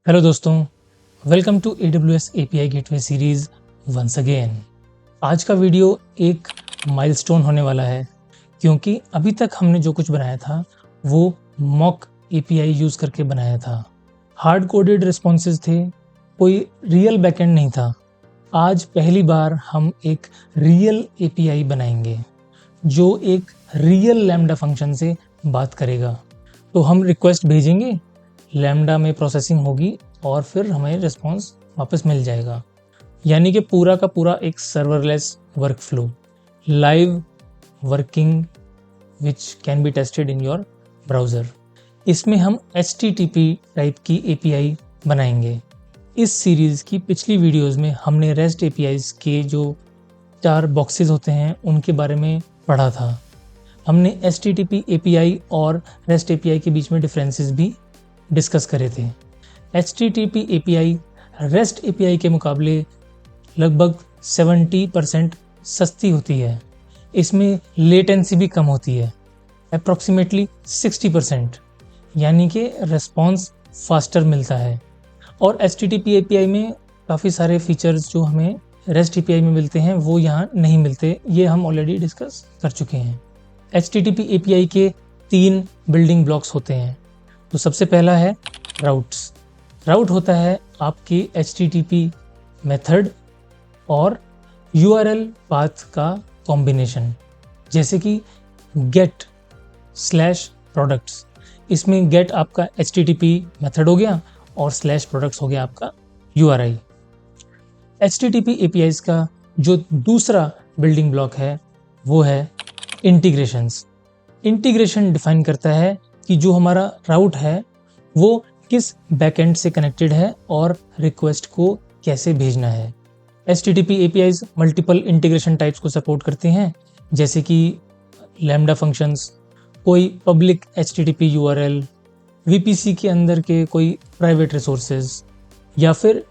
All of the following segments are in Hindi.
हेलो दोस्तों, welcome to AWS API gateway series once again. आज का वीडियो एक माइलस्टोन होने वाला है क्योंकि अभी तक हमने जो कुछ बनाया था वो मॉक API यूज़ करके बनाया था। हार्ड कोडेड रिस्पॉन्सेज थे, कोई रियल बैकएंड नहीं था। आज पहली बार हम एक रियल API बनाएंगे जो एक रियल लैम्डा फंक्शन से बात करेगा। तो हम रिक्वेस्ट भेजेंगे, लैम्डा में प्रोसेसिंग होगी और फिर हमें रिस्पॉन्स वापस मिल जाएगा। यानी कि पूरा का पूरा एक serverless workflow, live working which can be tested in your browser. इसमें हम HTTP टाइप की API बनाएंगे। इस सीरीज़ की पिछली वीडियोस में हमने REST APIs के जो 4 बॉक्सेस होते हैं उनके बारे में पढ़ा था। हमने HTTP API और REST API के बीच में डिफरेंसेस भी डिस्कस करे थे। HTTP API REST API के मुकाबले लगभग 70% सस्ती होती है। इसमें लेटेंसी भी कम होती है, अप्रॉक्सीमेटली 60%, यानी कि रिस्पॉन्स फास्टर मिलता है। और HTTP API में काफ़ी सारे फीचर्स जो हमें REST API में मिलते हैं वो यहाँ नहीं मिलते, ये हम ऑलरेडी डिस्कस कर चुके हैं। HTTP API के 3 बिल्डिंग ब्लॉक्स होते हैं। तो सबसे पहला है राउट्स। राउट होता है आपकी HTTP मेथड और URL पाथ का कॉम्बिनेशन, जैसे कि गेट स्लैश प्रोडक्ट्स। इसमें गेट आपका HTTP मेथड हो गया और स्लैश प्रोडक्ट्स हो गया आपका URI। HTTP APIs का जो दूसरा बिल्डिंग ब्लॉक है वो है इंटीग्रेशंस। इंटीग्रेशन डिफाइन करता है कि जो हमारा राउट है वो किस बैकएंड से कनेक्टेड है और रिक्वेस्ट को कैसे भेजना है। HTTP APIs multiple integration types को सपोर्ट करते हैं, जैसे कि लैम्डा फंक्शंस, कोई पब्लिक HTTP URL, VPC के अंदर के कोई प्राइवेट रिसोर्सेज, या फिर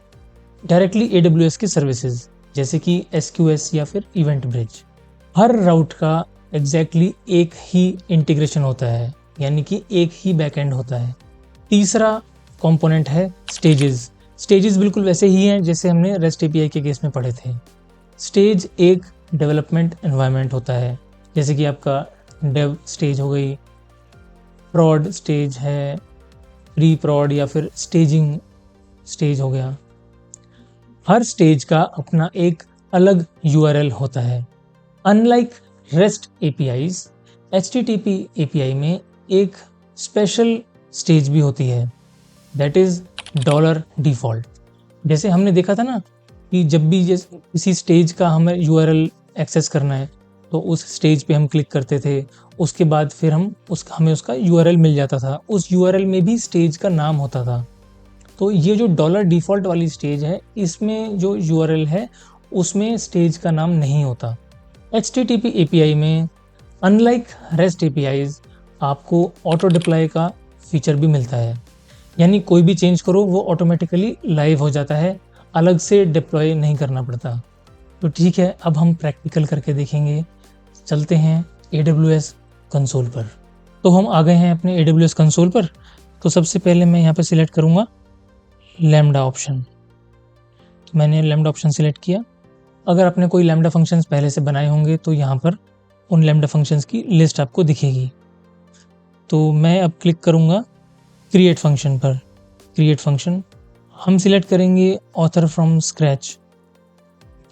डायरेक्टली AWS के सर्विसेज जैसे कि SQS या फिर इवेंट ब्रिज। हर राउट का एग्जैक्टली एक ही इंटीग्रेशन होता है, यानी कि एक ही बैकएंड होता है। तीसरा कंपोनेंट है स्टेजेस। स्टेजेस बिल्कुल वैसे ही हैं जैसे हमने REST API के केस में पढ़े थे। स्टेज एक डेवलपमेंट एनवायरनमेंट होता है, जैसे कि आपका डेव स्टेज हो गई, प्रॉड स्टेज है, प्री प्रॉड या फिर स्टेजिंग स्टेज हो गया। हर स्टेज का अपना एक अलग URL होता है। Unlike REST APIs, HTTP API में एक स्पेशल स्टेज भी होती है, दैट इज $default। जैसे हमने देखा था ना कि जब भी किसी स्टेज का हमें URL एक्सेस करना है तो उस स्टेज पे हम क्लिक करते थे, उसके बाद फिर हमें उसका URL मिल जाता था। उस URL में भी स्टेज का नाम होता था। तो ये जो $default वाली स्टेज है, इसमें जो URL है उसमें स्टेज का नाम नहीं होता। HTTP API में अनलाइक REST APIs आपको ऑटो डिप्लॉय का फीचर भी मिलता है, यानी कोई भी चेंज करो वो ऑटोमेटिकली लाइव हो जाता है, अलग से डिप्लॉय नहीं करना पड़ता। तो ठीक है, अब हम प्रैक्टिकल करके देखेंगे। चलते हैं AWS कंसोल पर। तो हम आ गए हैं अपने AWS कंसोल पर। तो सबसे पहले मैं यहाँ पर सिलेक्ट करूँगा लैम्डा ऑप्शन। तो मैंने लैम्डा ऑप्शन सिलेक्ट किया। अगर आपने कोई लैम्डा फंक्शंस पहले से बनाए होंगे तो यहाँ पर उन लैम्डा फंक्शंस की लिस्ट आपको दिखेगी। तो मैं अब क्लिक करूँगा क्रिएट फंक्शन पर। क्रिएट फंक्शन हम सिलेक्ट करेंगे ऑथर फ्रॉम स्क्रैच,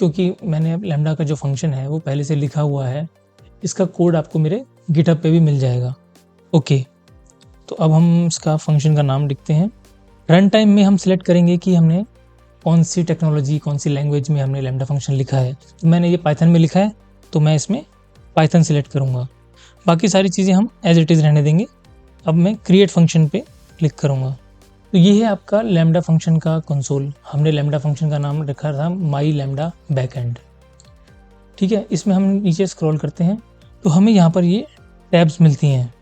क्योंकि मैंने अब लैम्डा का जो फंक्शन है वो पहले से लिखा हुआ है। इसका कोड आपको मेरे गिटहब पे भी मिल जाएगा। ओके, तो अब हम इसका फंक्शन का नाम लिखते हैं। रन टाइम में हम सिलेक्ट करेंगे कि हमने कौन सी टेक्नोलॉजी, कौन सी लैंग्वेज में हमने लैम्डा फंक्शन लिखा है। तो मैंने ये पाइथन में लिखा है तो मैं इसमें पाइथन सिलेक्ट करूँगा। बाकी सारी चीज़ें हम एज इट इज़ रहने देंगे। अब मैं क्रिएट फंक्शन पे क्लिक करूँगा। तो ये है आपका लैम्डा फंक्शन का कंसोल। हमने लैम्डा फंक्शन का नाम रखा था माई लैम्डा बैकएंड। ठीक है, इसमें हम नीचे स्क्रॉल करते हैं तो हमें यहाँ पर ये टैब्स मिलती हैं।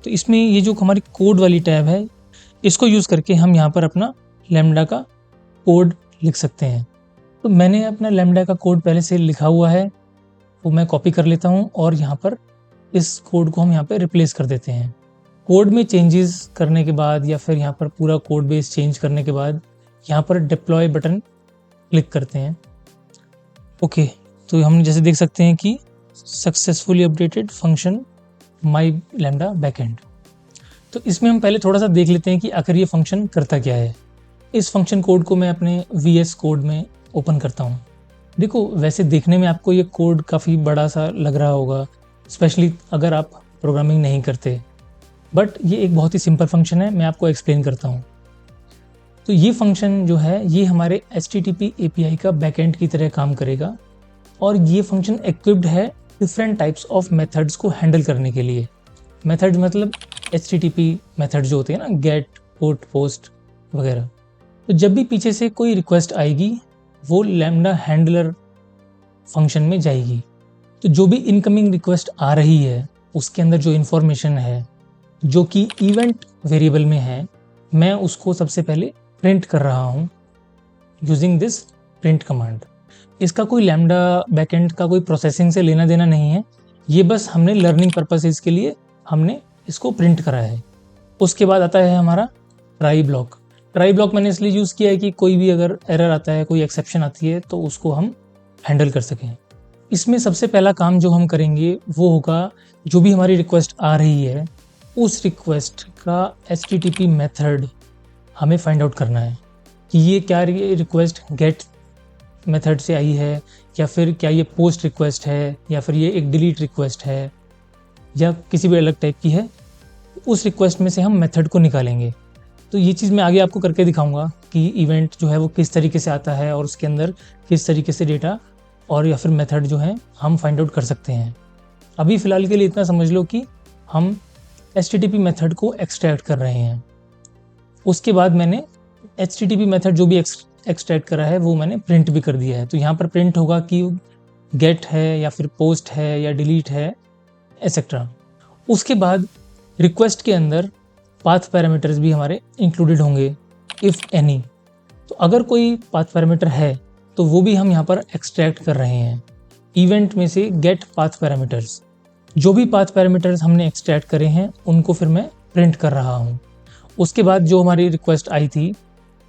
तो इसमें ये जो हमारी कोड वाली टैब है, इसको यूज़ करके हम यहाँ पर अपना लैम्डा का कोड लिख सकते हैं। तो मैंने अपना लैम्डा का कोड पहले से लिखा हुआ है, वो मैं कॉपी कर लेता हूँ और यहाँ पर इस कोड को हम यहाँ पे रिप्लेस कर देते हैं। कोड में चेंजेस करने के बाद या फिर यहाँ पर पूरा कोड बेस चेंज करने के बाद यहाँ पर डिप्लॉय बटन क्लिक करते हैं। ओके, तो हम जैसे देख सकते हैं कि successfully updated function my lambda backend. तो इसमें हम पहले थोड़ा सा देख लेते हैं कि आखिर ये फंक्शन करता क्या है। इस फंक्शन कोड को मैं अपने VS कोड में ओपन करता हूँ। देखो, वैसे देखने में आपको ये कोड काफ़ी बड़ा सा लग रहा होगा, स्पेशली अगर आप प्रोग्रामिंग नहीं करते, बट ये एक बहुत ही सिंपल फंक्शन है। मैं आपको एक्सप्लेन करता हूँ। तो ये फंक्शन जो है ये हमारे HTTP API का बैकएंड की तरह काम करेगा और ये फंक्शन इक्विप्ड है डिफरेंट टाइप्स ऑफ मेथड्स को हैंडल करने के लिए। मेथड मतलब HTTP मेथड जो होते हैं ना, गेट, पुट, पोस्ट वगैरह। तो जब भी पीछे से कोई रिक्वेस्ट आएगी वो लैम्डा हैंडलर फंक्शन में जाएगी। तो जो भी इनकमिंग रिक्वेस्ट आ रही है उसके अंदर जो इन्फॉर्मेशन है जो कि इवेंट वेरिएबल में है, मैं उसको सबसे पहले प्रिंट कर रहा हूँ यूजिंग दिस प्रिंट कमांड। इसका कोई लैम्डा बैकएंड का कोई प्रोसेसिंग से लेना देना नहीं है, ये बस हमने लर्निंग पर्पसेस के लिए हमने इसको प्रिंट करा है। उसके बाद आता है हमारा ट्राई ब्लॉक। ट्राई ब्लॉक मैंने इसलिए यूज़ किया है कि कोई भी अगर एरर आता है, कोई एक्सेप्शन आती है तो उसको हम हैंडल कर सकें। इसमें सबसे पहला काम जो हम करेंगे वो होगा, जो भी हमारी रिक्वेस्ट आ रही है उस रिक्वेस्ट का HTTP मेथड हमें फाइंड आउट करना है कि ये क्या रिक्वेस्ट गेट मेथड से आई है या फिर क्या ये पोस्ट रिक्वेस्ट है या फिर ये एक डिलीट रिक्वेस्ट है या किसी भी अलग टाइप की है। उस रिक्वेस्ट में से हम मेथड को निकालेंगे। तो ये चीज़ मैं आगे आपको करके दिखाऊंगा कि इवेंट जो है वो किस तरीके से आता है और उसके अंदर किस तरीके से डेटा और या फिर मेथड जो है हम फाइंड आउट कर सकते हैं। अभी फ़िलहाल के लिए इतना समझ लो कि हम HTTP मेथड को एक्सट्रैक्ट कर रहे हैं। उसके बाद मैंने HTTP मेथड जो भी एक्सट्रैक्ट करा है वो मैंने प्रिंट भी कर दिया है। तो यहाँ पर प्रिंट होगा कि गेट है या फिर पोस्ट है या डिलीट है एक्सेट्रा। उसके बाद रिक्वेस्ट के अंदर पाथ पैरामीटर्स भी हमारे इंक्लूडेड होंगे इफ़ एनी। तो अगर कोई पाथ पैरामीटर है तो वो भी हम यहाँ पर एक्सट्रैक्ट कर रहे हैं इवेंट में से गेट पाथ पैरामीटर्स। जो भी पाथ पैरामीटर्स हमने एक्सट्रैक्ट करे हैं उनको फिर मैं प्रिंट कर रहा हूँ। उसके बाद जो हमारी रिक्वेस्ट आई थी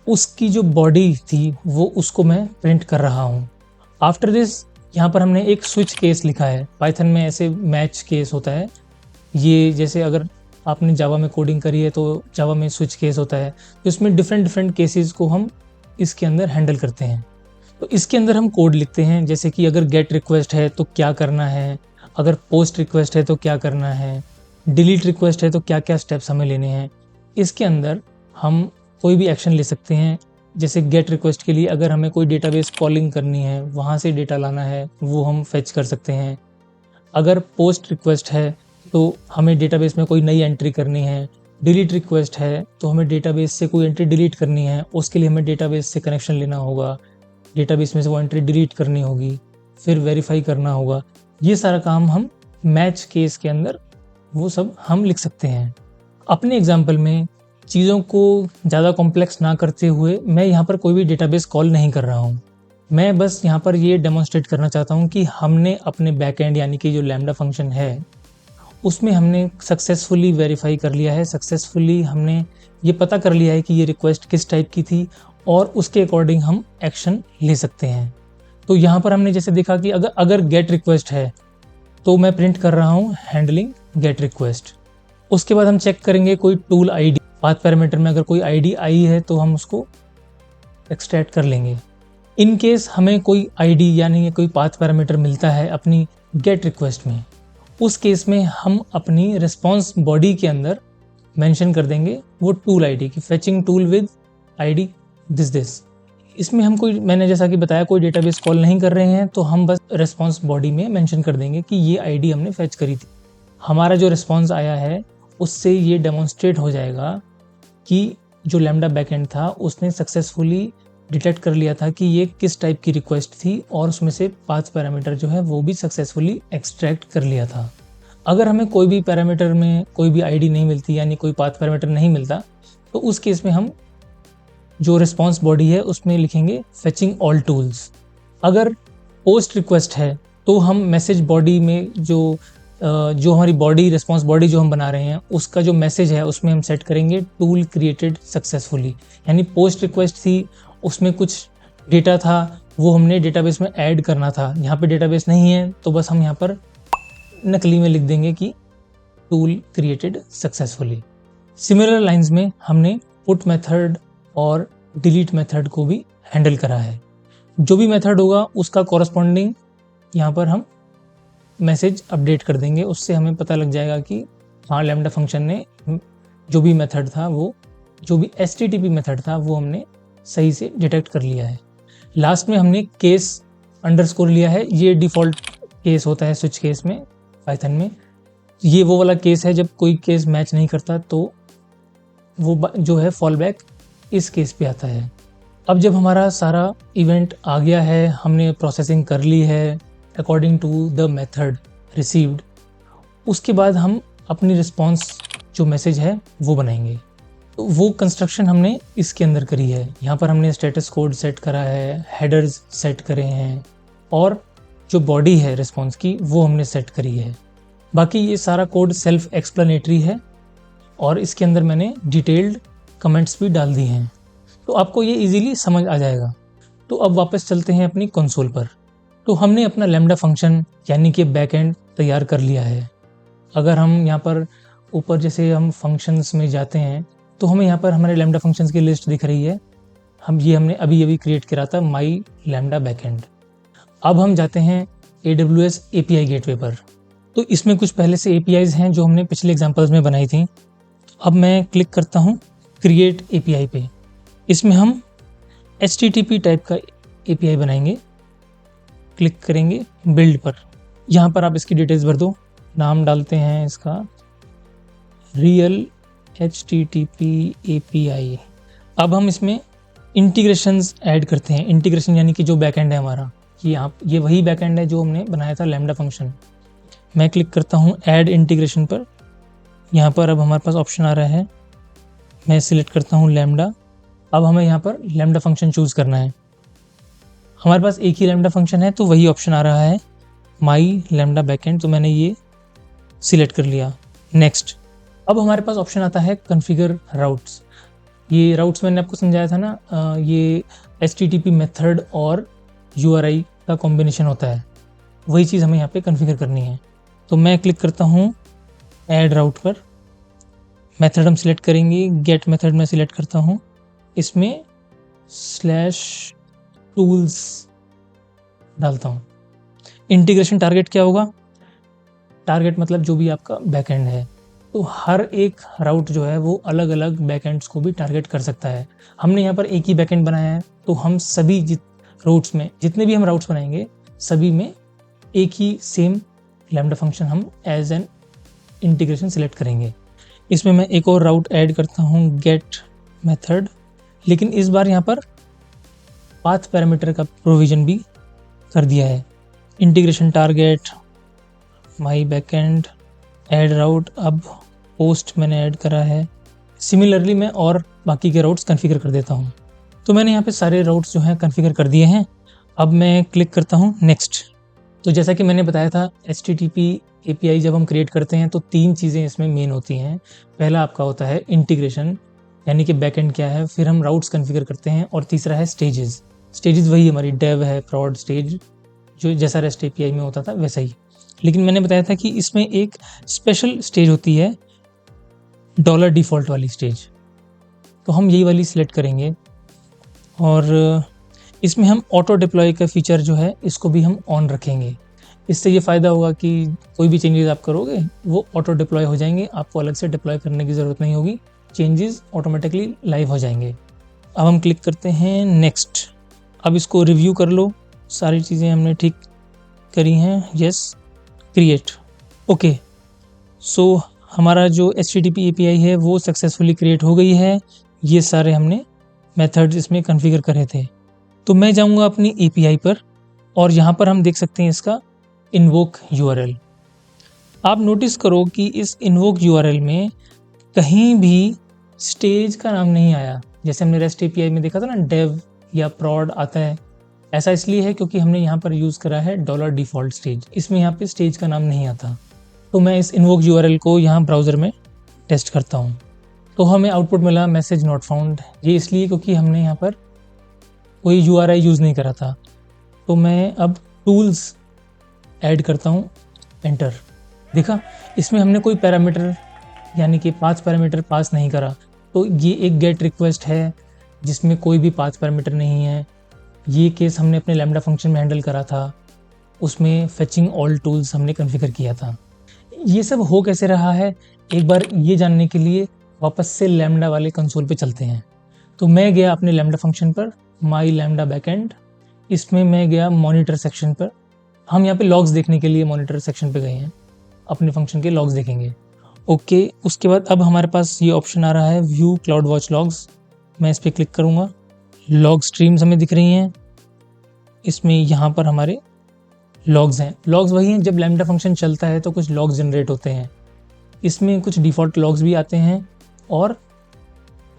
उसकी जो बॉडी थी वो उसको मैं प्रिंट कर रहा हूँ। आफ्टर दिस यहाँ पर हमने एक स्विच केस लिखा है। पाइथन में ऐसे मैच केस होता है। ये जैसे अगर आपने जावा में कोडिंग करी है तो जावा में स्विच केस होता है, तो इसमें डिफरेंट केसेस को हम इसके अंदर हैंडल करते हैं। तो इसके अंदर हम कोड लिखते हैं, जैसे कि अगर गेट रिक्वेस्ट है तो क्या करना है, अगर पोस्ट रिक्वेस्ट है तो क्या करना है, डिलीट रिक्वेस्ट है तो क्या क्या स्टेप्स हमें लेने हैं। इसके अंदर हम कोई भी एक्शन ले सकते हैं। जैसे गेट रिक्वेस्ट के लिए अगर हमें कोई डेटाबेस कॉलिंग करनी है, वहाँ से डेटा लाना है, वो हम फेच कर सकते हैं। अगर पोस्ट रिक्वेस्ट है तो हमें डेटाबेस में कोई नई एंट्री करनी है। डिलीट रिक्वेस्ट है तो हमें डेटाबेस से कोई एंट्री डिलीट करनी है, उसके लिए हमें डेटाबेस से कनेक्शन लेना होगा, डेटाबेस में से वो एंट्री डिलीट करनी होगी, फिर वेरीफाई करना होगा। ये सारा काम हम मैच केस के अंदर वो सब हम लिख सकते हैं। अपने एग्जाम्पल में चीज़ों को ज़्यादा कॉम्प्लेक्स ना करते हुए मैं यहाँ पर कोई भी डेटाबेस कॉल नहीं कर रहा हूँ। मैं बस यहाँ पर ये डेमोन्स्ट्रेट करना चाहता हूँ कि हमने अपने बैकएंड यानी कि जो लैम्डा फंक्शन है उसमें हमने सक्सेसफुली वेरीफाई कर लिया है, सक्सेसफुली हमने ये पता कर लिया है कि ये रिक्वेस्ट किस टाइप की थी और उसके अकॉर्डिंग हम एक्शन ले सकते हैं। तो यहाँ पर हमने जैसे देखा कि अगर गेट रिक्वेस्ट है तो मैं प्रिंट कर रहा हूँ हैंडलिंग गेट रिक्वेस्ट। उसके बाद हम चेक करेंगे कोई टूल आईडी, पाथ पैरामीटर में अगर कोई आईडी आई है तो हम उसको एक्सट्रैक्ट कर लेंगे। इन केस हमें कोई आईडी यानी कोई पाथ पैरामीटर मिलता है अपनी गेट रिक्वेस्ट में, उस केस में हम अपनी रिस्पॉन्स बॉडी के अंदर मेंशन कर देंगे वो टूल आईडी की, fetching tool with ID this. इसमें हम कोई, मैंने जैसा कि बताया, कोई डेटाबेस कॉल नहीं कर रहे हैं, तो हम बस रिस्पॉन्स बॉडी में मेंशन कर देंगे कि ये आईडी हमने फेच करी थी। हमारा जो रिस्पॉन्स आया है उससे ये डेमोन्स्ट्रेट हो जाएगा कि जो लैम्डा बैकएंड था उसने सक्सेसफुली डिटेक्ट कर लिया था कि ये किस टाइप की रिक्वेस्ट थी और उसमें से पाथ पैरामीटर जो है वो भी सक्सेसफुली एक्सट्रैक्ट कर लिया था। अगर हमें कोई भी पैरामीटर में कोई भी आईडी नहीं मिलती यानी कोई पाथ पैरामीटर नहीं मिलता, तो उस केस में हम जो रिस्पॉन्स बॉडी है उसमें लिखेंगे फेचिंग ऑल टूल्स। अगर पोस्ट रिक्वेस्ट है तो हम मैसेज बॉडी में जो जो हमारी बॉडी रिस्पॉन्स बॉडी जो हम बना रहे हैं उसका जो मैसेज है उसमें हम सेट करेंगे टूल क्रिएटेड सक्सेसफुली, यानी पोस्ट रिक्वेस्ट थी, उसमें कुछ डेटा था, वो हमने डेटाबेस में ऐड करना था। यहाँ पे डेटाबेस नहीं है तो बस हम यहाँ पर नकली में लिख देंगे कि tool created successfully. Similar lines में हमने पुट मेथड और डिलीट मेथड को भी हैंडल करा है। जो भी मेथड होगा उसका कॉरस्पॉन्डिंग यहाँ पर हम मैसेज अपडेट कर देंगे, उससे हमें पता लग जाएगा कि हाँ लैम्डा फंक्शन ने जो भी मेथड था वो जो भी HTTP मेथड था वो हमने सही से डिटेक्ट कर लिया है। लास्ट में हमने केस अंडरस्कोर लिया है, ये डिफ़ॉल्ट केस होता है स्विच केस में पाइथन में। ये वो वाला केस है जब कोई केस मैच नहीं करता तो वो जो है फॉल बैक इस केस पे आता है। अब जब हमारा सारा इवेंट आ गया है, हमने प्रोसेसिंग कर ली है according to the method received, उसके बाद हम अपनी रिस्पॉन्स जो मैसेज है वो बनाएंगे। तो वो कंस्ट्रक्शन हमने इसके अंदर करी है। यहाँ पर हमने स्टेटस कोड सेट करा है, हेडर्स सेट करे हैं और जो बॉडी है रिस्पॉन्स की वो हमने सेट करी है। बाकी ये सारा कोड सेल्फ एक्सप्लेनेटरी है और इसके अंदर मैंने डिटेल्ड कमेंट्स भी डाल दिए हैं, तो आपको ये इजीली समझ आ जाएगा। तो अब वापस चलते हैं अपनी कंसोल पर। तो हमने अपना लैम्डा फंक्शन यानी कि बैकएंड तैयार कर लिया है। अगर हम यहाँ पर ऊपर जैसे हम फंक्शंस में जाते हैं तो हमें यहाँ पर हमारे लैम्डा फंक्शंस की लिस्ट दिख रही है। हमने अभी क्रिएट करा था माई लैम्डा बैकएंड। अब हम जाते हैं AWS API गेटवे पर। तो इसमें कुछ पहले से APIs हैं जो हमने पिछले एग्जांपल्स में बनाई थी। अब मैं क्लिक करता हूँ क्रिएट API पे। इसमें हम HTTP टाइप का API बनाएंगे। क्लिक करेंगे बिल्ड पर। यहाँ पर आप इसकी डिटेल्स भर दो। नाम डालते हैं इसका रियल HTTP API। अब हम इसमें इंटीग्रेशंस ऐड करते हैं। इंटीग्रेशन यानी कि जो बैकएंड है हमारा, ये वही बैकएंड है जो हमने बनाया था लैम्डा फंक्शन। मैं क्लिक करता हूँ ऐड इंटीग्रेशन पर। यहाँ पर अब हमारे पास ऑप्शन आ रहा है, मैं सिलेक्ट करता हूँ लैम्डा। अब हमें यहाँ पर लैम्डा फंक्शन चूज़ करना है। हमारे पास एक ही लैम्डा फंक्शन है तो वही ऑप्शन आ रहा है माई लैम्डा बैकएंड, तो मैंने ये सिलेक्ट कर लिया। नेक्स्ट। अब हमारे पास ऑप्शन आता है कॉन्फ़िगर राउट्स। ये राउट्स मैंने आपको समझाया था ना, ये HTTP मेथड और URI का कॉम्बिनेशन होता है, वही चीज़ हमें यहाँ पे कॉन्फ़िगर करनी है। तो मैं क्लिक करता हूँ ऐड राउट पर। मेथड हम सिलेक्ट करेंगे, गेट मेथड में सिलेक्ट करता हूँ, इसमें /tools डालता हूँ। इंटीग्रेशन टारगेट क्या होगा? टारगेट मतलब जो भी आपका बैकएंड है, तो हर एक राउट जो है वो अलग अलग बैकएंड्स को भी टारगेट कर सकता है। हमने यहाँ पर एक ही बैकएंड बनाया है तो हम सभी रूट्स में जितने भी हम राउट्स बनाएंगे सभी में एक ही सेम लैम्डा फंक्शन हम एज एन इंटीग्रेशन सिलेक्ट करेंगे। इसमें मैं एक और राउट ऐड करता हूँ गेट मेथड, लेकिन इस बार यहाँ पर पाथ पैरामीटर का प्रोविजन भी कर दिया है। इंटीग्रेशन टारगेट माई बैकएंड ऐड राउट, अब पोस्ट मैंने ऐड करा है। सिमिलरली मैं और बाकी के राउट्स कॉन्फ़िगर कर देता हूँ। तो मैंने यहाँ पे सारे राउट्स जो हैं कॉन्फ़िगर कर दिए हैं। अब मैं क्लिक करता हूँ नेक्स्ट। तो जैसा कि मैंने बताया था HTTP API जब हम क्रिएट करते हैं तो 3 चीज़ें इसमें मेन होती हैं। पहला आपका होता है इंटीग्रेशन यानी कि बैकएंड क्या है, फिर हम राउट्स कॉन्फ़िगर करते हैं और तीसरा है स्टेजेस। स्टेजेस वही हमारी डेव है, प्रॉड स्टेज, जो जैसा REST API में होता था वैसा ही। लेकिन मैंने बताया था कि इसमें एक स्पेशल स्टेज होती है $डिफ़ॉल्ट वाली स्टेज, तो हम यही वाली सिलेक्ट करेंगे और इसमें हम ऑटो डिप्लॉय का फीचर जो है इसको भी हम ऑन रखेंगे। इससे ये फ़ायदा होगा कि कोई भी चेंजेस आप करोगे वो ऑटो डिप्लॉय हो जाएंगे, आपको अलग से डिप्लॉय करने की ज़रूरत नहीं होगी, चेंजेस ऑटोमेटिकली लाइव हो जाएंगे। अब हम क्लिक करते हैं नेक्स्ट। अब इसको रिव्यू कर लो, सारी चीज़ें हमने ठीक करी हैं। Yes, create, okay. सो हमारा जो HTTP API है वो सक्सेसफुली क्रिएट हो गई है। ये सारे हमने मेथड्स इसमें कॉन्फ़िगर करे थे। तो मैं जाऊंगा अपनी API पर और यहाँ पर हम देख सकते हैं इसका इन्वोक URL। आप नोटिस करो कि इस इन्वोक URL में कहीं भी स्टेज का नाम नहीं आया। जैसे हमने REST API में देखा था ना, डेव या प्रॉड आता है, ऐसा इसलिए है क्योंकि हमने यहाँ पर यूज़ करा है $डिफ़ॉल्ट स्टेज। इसमें यहाँ पे स्टेज का नाम नहीं आता। तो मैं इस इन्वोक यूआरएल को यहाँ ब्राउज़र में टेस्ट करता हूँ। तो हमें आउटपुट मिला मैसेज नॉट फाउंड। ये इसलिए क्योंकि हमने यहाँ पर कोई यूआरआई यूज़ नहीं करा था। तो मैं अब टूल्स ऐड करता हूँ, एंटर। देखा, इसमें हमने कोई पैरामीटर यानी कि पाथ पैरामीटर पास नहीं करा। तो ये एक गेट रिक्वेस्ट है जिसमें कोई भी पाथ पैरामीटर नहीं है। ये केस हमने अपने लैम्डा फंक्शन में हैंडल करा था, उसमें फेचिंग ऑल टूल्स हमने कॉन्फ़िगर किया था। ये सब हो कैसे रहा है, एक बार ये जानने के लिए वापस से लैम्डा वाले कंसोल पे चलते हैं। तो मैं गया अपने लैम्डा फंक्शन पर, माई लैम्डा बैकएंड, इसमें मैं गया मॉनिटर सेक्शन पर। हम यहाँ पे लॉग्स देखने के लिए मॉनिटर सेक्शन पे गए हैं, अपने फंक्शन के लॉग्स देखेंगे। ओके, उसके बाद अब हमारे पास ये ऑप्शन आ रहा है व्यू क्लाउड वॉच लॉग्स। मैं इस पर क्लिक करूँगा, लॉग स्ट्रीम्स हमें दिख रही हैं। इसमें यहाँ पर हमारे लॉग्स हैं। लॉग्स वही हैं, जब लैम्डा फंक्शन चलता है तो कुछ लॉग्स जनरेट होते हैं। इसमें कुछ डिफ़ॉल्ट लॉग्स भी आते हैं, और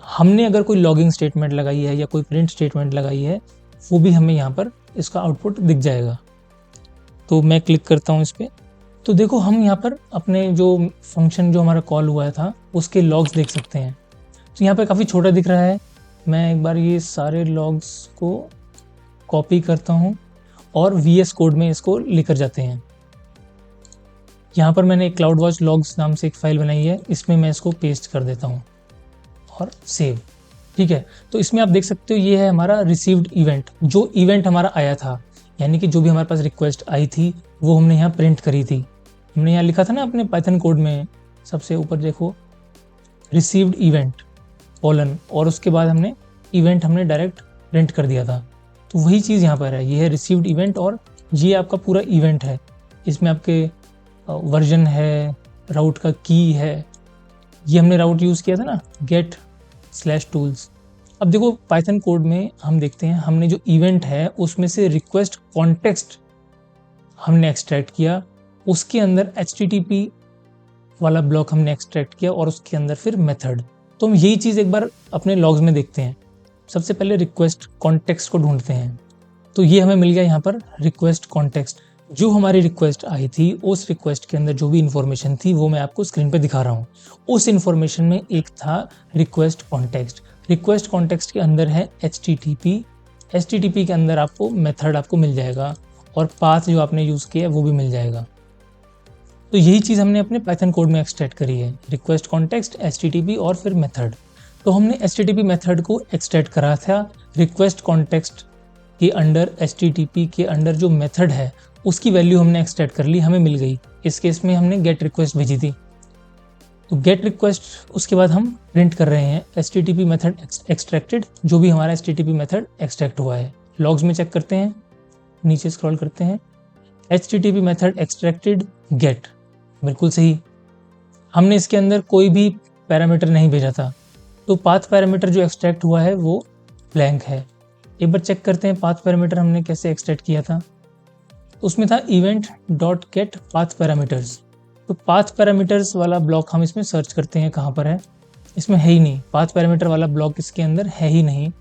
हमने अगर कोई लॉगिंग स्टेटमेंट लगाई है या कोई प्रिंट स्टेटमेंट लगाई है, वो भी हमें यहाँ पर इसका आउटपुट दिख जाएगा। तो मैं क्लिक करता हूँ इस पर। तो देखो, हम यहाँ पर अपने जो फंक्शन जो हमारा कॉल हुआ था उसके लॉग्स देख सकते हैं। तो यहाँ पर काफ़ी छोटा दिख रहा है। मैं एक बार ये सारे लॉग्स को कॉपी करता हूँ और VS कोड में इसको लेकर जाते हैं। यहाँ पर मैंने एक क्लाउड वॉच लॉग्स नाम से एक फाइल बनाई है, इसमें मैं इसको पेस्ट कर देता हूँ और सेव। ठीक है, तो इसमें आप देख सकते हो ये है हमारा रिसीव्ड इवेंट। जो इवेंट हमारा आया था, यानी कि जो भी हमारे पास रिक्वेस्ट आई थी वो हमने यहाँ प्रिंट करी थी। हमने यहाँ लिखा था ना अपने पाइथन कोड में, सबसे ऊपर देखो रिसीव्ड इवेंट कॉलन, और उसके बाद हमने इवेंट हमने डायरेक्ट प्रिंट कर दिया था। तो वही चीज़ यहाँ पर है, ये है रिसीव्ड इवेंट, और ये आपका पूरा इवेंट है। इसमें आपके वर्जन है, राउट का की है। ये हमने राउट यूज़ किया था ना, get/tools। अब देखो पाइथन कोड में हम देखते हैं, हमने जो इवेंट है उसमें से रिक्वेस्ट कॉन्टेक्स्ट हमने एक्सट्रैक्ट किया, उसके अंदर HTTP वाला ब्लॉक हमने एक्सट्रैक्ट किया, और उसके अंदर फिर मेथड। तो हम यही चीज़ एक बार अपने लॉग्स में देखते हैं। सबसे पहले रिक्वेस्ट कॉन्टेक्स्ट को ढूंढते हैं। तो ये हमें मिल गया यहाँ पर रिक्वेस्ट कॉन्टेक्स्ट। जो हमारी रिक्वेस्ट आई थी उस रिक्वेस्ट के अंदर जो भी इन्फॉर्मेशन थी वो मैं आपको स्क्रीन पे दिखा रहा हूँ। उस इन्फॉर्मेशन में एक था रिक्वेस्ट कॉन्टेक्स्ट। रिक्वेस्ट कॉन्टेक्स्ट के अंदर है HTTP। HTTP के अंदर आपको मेथड आपको मिल जाएगा, और पाथ जो आपने यूज़ किया है वो भी मिल जाएगा। तो यही चीज़ हमने अपने पाइथन कोड में एक्सट्रैक्ट करी है, रिक्वेस्ट कॉन्टेक्स्ट, HTTP और फिर मेथड। तो हमने HTTP मेथड को एक्सट्रैक्ट करा था रिक्वेस्ट कॉन्टेक्स्ट के अंडर। HTTP के अंडर जो मेथड है उसकी वैल्यू हमने एक्सट्रैक्ट कर ली, हमें मिल गई। इस केस में हमने गेट रिक्वेस्ट भेजी थी। तो गेट रिक्वेस्ट उसके बाद हम प्रिंट कर रहे हैं HTTP मेथड एक्सट्रैक्टेड, जो भी हमारा HTTP मेथड एक्सट्रैक्ट हुआ है। लॉग्स में चेक करते हैं, नीचे स्क्रॉल करते हैं, HTTP मेथड एक्सट्रैक्टेड गेट, बिल्कुल सही। हमने इसके अंदर कोई भी पैरामीटर नहीं भेजा था, तो पाथ पैरामीटर जो एक्सट्रैक्ट हुआ है वो ब्लैंक है। एक बार चेक करते हैं पाथ पैरामीटर हमने कैसे एक्सट्रैक्ट किया था। उसमें था event dot get path parameters. तो पाथ पैरामीटर्स वाला ब्लॉक हम इसमें सर्च करते हैं कहाँ पर है। इसमें है ही नहीं, पाथ पैरामीटर वाला ब्लॉक इसके अंदर है ही नहीं,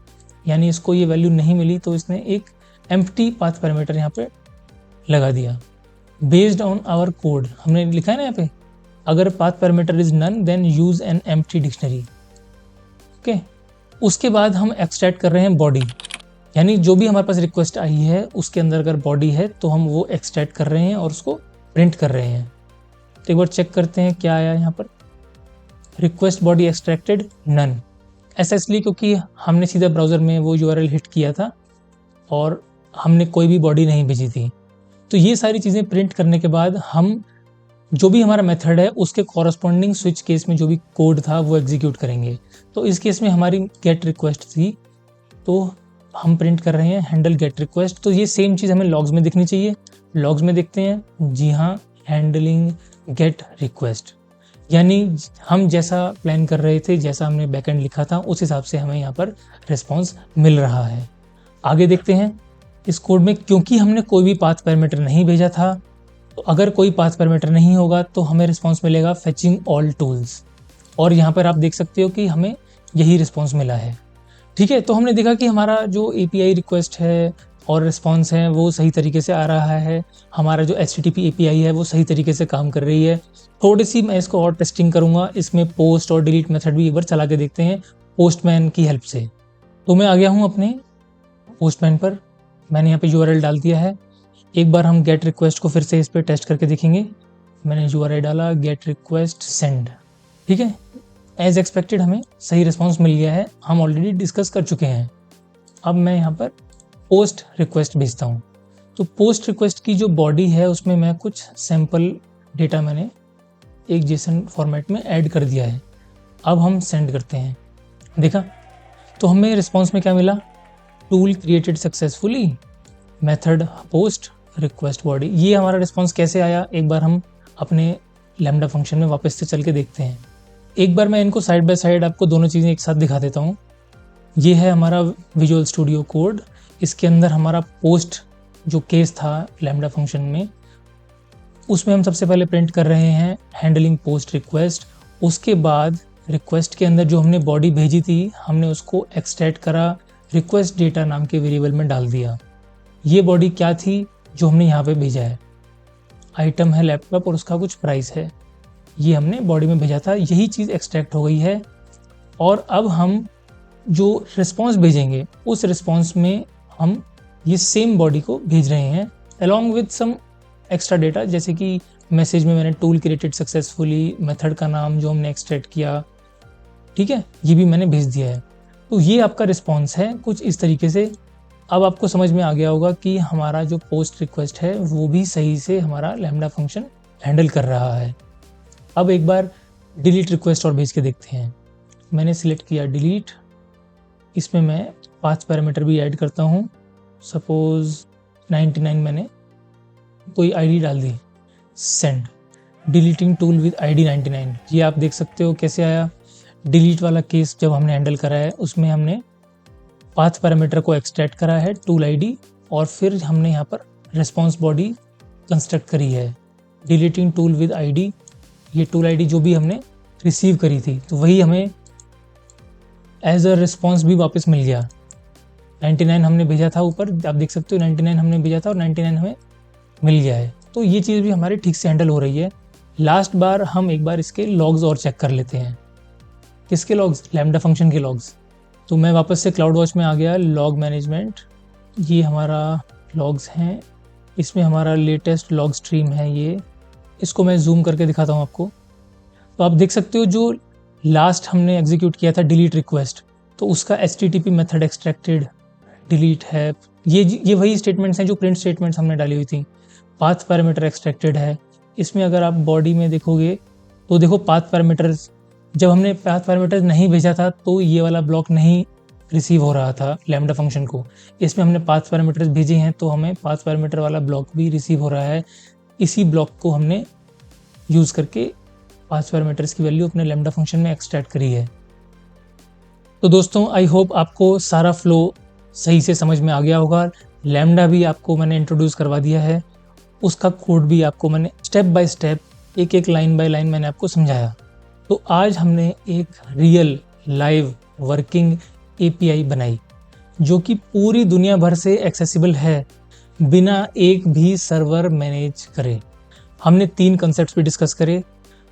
यानी इसको ये वैल्यू नहीं मिली। तो इसने एक एम्प्टी पाथ पैरामीटर यहाँ पे लगा दिया। बेस्ड ऑन आवर कोड हमने लिखा है ना यहाँ पे, अगर path parameter is none then use an empty dictionary. Okay, उसके बाद हम एक्सट्रैक्ट कर रहे हैं बॉडी, यानी जो भी हमारे पास रिक्वेस्ट आई है उसके अंदर अगर बॉडी है तो हम वो एक्सट्रैक्ट कर रहे हैं और उसको प्रिंट कर रहे हैं। तो एक बार चेक करते हैं क्या आया यहाँ पर, रिक्वेस्ट बॉडी एक्सट्रैक्टेड नन। ऐसा इसलिए क्योंकि हमने सीधा ब्राउज़र में वो URL हिट किया था और हमने कोई भी बॉडी नहीं भेजी थी। तो ये सारी चीज़ें प्रिंट करने के बाद हम जो भी हमारा मेथड है उसके कॉरस्पॉन्डिंग स्विच केस में जो भी कोड था वो एग्जीक्यूट करेंगे। तो इस केस में हमारी गेट रिक्वेस्ट थी, तो हम प्रिंट कर रहे हैं हैंडल गेट रिक्वेस्ट। तो ये सेम चीज़ हमें लॉग्स में दिखनी चाहिए। लॉग्स में देखते हैं, जी हाँ, हैंडलिंग गेट रिक्वेस्ट, यानी हम जैसा प्लान कर रहे थे, जैसा हमने बैकएंड लिखा था उस हिसाब से हमें यहाँ पर रिस्पॉन्स मिल रहा है। आगे देखते हैं इस कोड में, क्योंकि हमने कोई भी पाथ पैरामीटर नहीं भेजा था, तो अगर कोई पाथ पैरामीटर नहीं होगा तो हमें रिस्पॉन्स मिलेगा फेचिंग ऑल टूल्स, और यहाँ पर आप देख सकते हो कि हमें यही रिस्पॉन्स मिला है। ठीक है, तो हमने देखा कि हमारा जो API रिक्वेस्ट है और रिस्पॉन्स है वो सही तरीके से आ रहा है, हमारा जो HTTP API है वो सही तरीके से काम कर रही है। थोड़ी सी मैं इसको और टेस्टिंग करूँगा, इसमें पोस्ट और डिलीट मेथड भी एक बार चला के देखते हैं पोस्टमैन की हेल्प से। तो मैं आ गया हूँ अपने पोस्टमैन पर, मैंने यहाँ पे URL डाल दिया है। एक बार हम गेट रिक्वेस्ट को फिर से इस पर टेस्ट करके देखेंगे। मैंने URL डाला गेट रिक्वेस्ट सेंड, ठीक है। एज एक्सपेक्टेड हमें सही रिस्पॉन्स मिल गया है, हम ऑलरेडी डिस्कस कर चुके हैं। अब मैं यहाँ पर पोस्ट रिक्वेस्ट भेजता हूँ। तो पोस्ट रिक्वेस्ट की जो बॉडी है उसमें मैं कुछ सैम्पल डेटा मैंने एक जेसन फॉर्मेट में ऐड कर दिया है। अब हम सेंड करते हैं, देखा तो हमें रिस्पॉन्स में क्या मिला, tool created successfully, method post request body. ये हमारा रिस्पॉन्स कैसे आया, एक बार हम अपने लैम्डा फंक्शन में वापस से चल के देखते हैं। एक बार मैं इनको साइड बाय साइड आपको दोनों चीज़ें एक साथ दिखा देता हूँ। ये है हमारा विजुअल स्टूडियो कोड, इसके अंदर हमारा पोस्ट जो केस था लैम्डा फंक्शन में, उसमें हम सबसे पहले प्रिंट कर रहे हैं हैंडलिंग पोस्ट रिक्वेस्ट। उसके बाद रिक्वेस्ट के अंदर जो हमने बॉडी भेजी थी हमने उसको एक्सट्रैक्ट करा, रिक्वेस्ट डेटा नाम के वेरिएबल में डाल दिया। ये बॉडी क्या थी जो हमने यहाँ पे भेजा है, आइटम है लैपटॉप और उसका कुछ प्राइस है, ये हमने बॉडी में भेजा था, यही चीज़ एक्सट्रैक्ट हो गई है। और अब हम जो रिस्पॉन्स भेजेंगे उस रिस्पॉन्स में हम ये सेम बॉडी को भेज रहे हैं along with some extra data, जैसे कि मैसेज में मैंने टूल क्रिएटेड सक्सेसफुली, मेथड का नाम जो हमने एक्सट्रैक्ट किया, ठीक है, ये भी मैंने भेज दिया है। तो ये आपका रिस्पॉन्स है कुछ इस तरीके से। अब आपको समझ में आ गया होगा कि हमारा जो पोस्ट रिक्वेस्ट है वो भी सही से हमारा लैम्डा फंक्शन हैंडल कर रहा है। अब एक बार डिलीट रिक्वेस्ट और भेज के देखते हैं। मैंने सिलेक्ट किया डिलीट, इसमें मैं 5 पैरामीटर भी ऐड करता हूँ। सपोज 99 मैंने कोई आईडी डाल दी, send deleting tool with ID 99। ये आप देख सकते हो कैसे आया। डिलीट वाला केस जब हमने हैंडल करा है उसमें हमने 5 पैरामीटर को एक्सट्रैक्ट करा है टूल ID, और फिर हमने यहाँ पर रिस्पॉन्स बॉडी कंस्ट्रक्ट करी है डिलीटिंग टूल विद ID। ये टूल ID जो भी हमने रिसीव करी थी तो वही हमें एज अ रिस्पॉन्स भी वापस मिल गया। 99 हमने भेजा था ऊपर, आप देख सकते हो 99 हमने भेजा था और 99 हमें मिल गया है। तो ये चीज़ भी हमारी ठीक से हैंडल हो रही है। लास्ट बार हम एक बार इसके लॉग्स और चेक कर लेते हैं। किसके लॉग्स, लैम्डा फंक्शन के लॉग्स। तो मैं वापस से क्लाउड वॉच में आ गया, लॉग मैनेजमेंट, ये हमारा लॉग्स हैं, इसमें हमारा लेटेस्ट लॉग स्ट्रीम है ये, इसको मैं जूम करके दिखाता हूँ आपको। तो आप देख सकते हो जो लास्ट हमने एग्जीक्यूट किया था डिलीट रिक्वेस्ट, तो उसका HTTP मेथड एक्सट्रैक्टेड डिलीट है, ये वही स्टेटमेंट्स हैं जो प्रिंट स्टेटमेंट्स हमने डाली हुई थी। पाथ पैरामीटर एक्सट्रैक्टेड है, इसमें अगर आप बॉडी में देखोगे तो देखो पाथ पैरामीटर्स, जब हमने पाथ पैरामीटर्स नहीं भेजा था तो ये वाला ब्लॉक नहीं रिसीव हो रहा था लैम्डा फंक्शन को। इसमें हमने पाथ पैरामीटर्स भेजे हैं तो हमें पाथ पैरामीटर वाला ब्लॉक भी रिसीव हो रहा है। इसी ब्लॉक को हमने यूज़ करके पाथ पैरामीटर्स की वैल्यू अपने लैम्डा फंक्शन में एक्सट्रैक्ट करी है। तो दोस्तों आई होप आपको सारा फ्लो सही से समझ में आ गया होगा। लैम्डा भी आपको मैंने इंट्रोड्यूस करवा दिया है, उसका कोड भी आपको मैंने स्टेप बाय स्टेप एक एक लाइन बाय लाइन मैंने आपको समझाया। तो आज हमने एक रियल लाइव वर्किंग API बनाई जो कि पूरी दुनिया भर से एक्सेसिबल है बिना एक भी सर्वर मैनेज करे। हमने 3 कॉन्सेप्ट्स भी डिस्कस करे,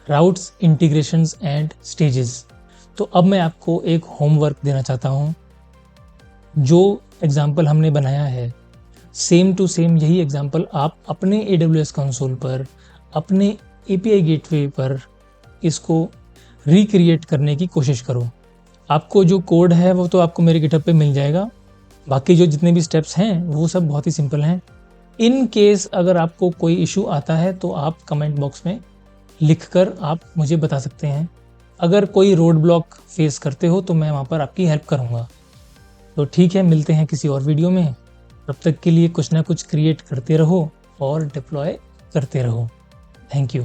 राउट्स, इंटीग्रेशंस एंड स्टेजेस। तो अब मैं आपको एक होमवर्क देना चाहता हूँ। जो एग्जाम्पल हमने बनाया है सेम टू सेम यही एग्जाम्पल आप अपने AWS कंसोल पर, अपने API गेटवे पर इसको रिक्रिएट करने की कोशिश करो। आपको जो कोड है वो तो आपको मेरे गिटहब पे मिल जाएगा, बाकी जो जितने भी स्टेप्स हैं वो सब बहुत ही सिंपल हैं। इन केस अगर आपको कोई इशू आता है तो आप कमेंट बॉक्स में लिखकर आप मुझे बता सकते हैं। अगर कोई रोड ब्लॉक फेस करते हो तो मैं वहाँ पर आपकी हेल्प करूँगा। तो ठीक है, मिलते हैं किसी और वीडियो में। तब तक के लिए कुछ ना कुछ क्रिएट करते रहो और डिप्लॉय करते रहो। Thank you.